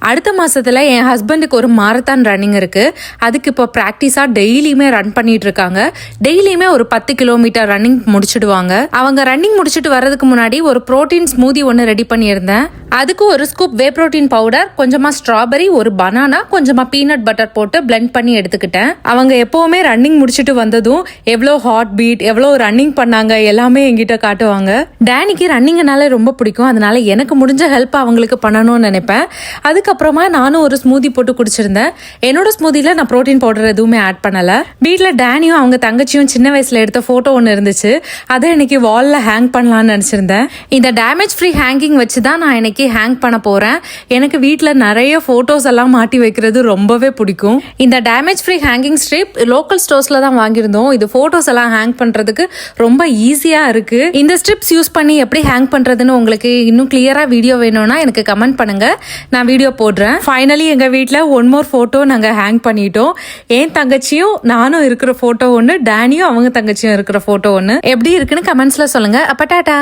அடுத்த மாசத்துல என் ஹஸ்பண்டுக்கு ஒரு மாரத்தான் ரன்னிங் இருக்கு. அதுக்கு இப்போ ப்ராக்டிஸா டெய்லியுமே ரன் பண்ணிட்டு இருக்காங்க. டெய்லியுமே ஒரு 10 கிலோமீட்டர் ரன்னிங் முடிச்சிடுவாங்க. அவங்க ரன்னிங் முடிச்சிட்டு வர்றதுக்கு முன்னாடி ஒரு புரோட்டீன் ஸ்மூதி ஒன்று ரெடி பண்ணியிருந்தேன். அதுக்கு ஒரு ஸ்கூப் வே புரோட்டீன் பவுடர், கொஞ்சமா ஸ்ட்ராபெரி, ஒரு பனானா, கொஞ்சமா பீனட் பட்டர் போட்டு பிளெண்ட் பண்ணி எடுத்துக்கிட்டேன். அவங்க எப்பவுமே ரன்னிங் முடிச்சிட்டு வந்ததும் எவ்வளோ ஹார்ட் பீட், எவ்வளோ ரன்னிங் பண்ணாங்க எல்லாமே என்கிட்ட காட்டுவாங்க. டேனிக்கு ரன்னிங்னால ரொம்ப பிடிக்கும். அதனால எனக்கு முடிஞ்ச ஹெல்ப் அவங்களுக்கு பண்ணணும்னு நினைப்பேன். அதுக்கப்புறமா நானும் ஒரு ஸ்மூதி போட்டு குடிச்சிருந்தேன். என்னோட ஸ்மூதியில் நான் ப்ரோட்டீன் பவுடர் எதுவுமே ஆட் பண்ணலை. வீட்டில் டேனியும் அவங்க தங்கச்சியும் சின்ன வயசில் எடுத்த ஃபோட்டோ ஒன்று இருந்துச்சு. அதை இன்னைக்கு வாலில் ஹேங் பண்ணலான்னு நினச்சிருந்தேன். இந்த டேமேஜ் ஃப்ரீ ஹேங்கிங் வச்சு தான் நான் இன்னைக்கு ஹேங் பண்ண போகிறேன். எனக்கு வீட்டில் நிறைய ஃபோட்டோஸ் எல்லாம் மாட்டி வைக்கிறது ரொம்பவே பிடிக்கும். இந்த damage free hanging strip local ஸ்டோர்ஸில் தான் வாங்கியிருந்தோம். இது ஃபோட்டோஸ் எல்லாம் ஹேங் பண்ணுறதுக்கு ரொம்ப ஈஸியாக இருக்குது. இந்த ஸ்ட்ரிப்ஸ் யூஸ் பண்ணி எப்படி ஹேங் பண்ணுறதுன்னு உங்களுக்கு இன்னும் கிளியராக வீடியோ வேணும்னா எனக்கு கமெண்ட் பண்ணுங்கள், நான் வீடியோ போடுறேன். ஃபைனலி எங்கள் வீட்டில் ஒன் மோர் ஃபோட்டோ நாங்கள் ஹேங் பண்ணிட்டோம். என் தங்கச்சியும் நானும் இருக்கிற ஃபோட்டோ ஒன்று, டேனியும் அவங்க தங்கச்சியும் இருக்கிற ஃபோட்டோ ஒன்று. எப்படி இருக்குன்னு கமெண்ட்ஸில் சொல்லுங்கள். அப்போ டாடா.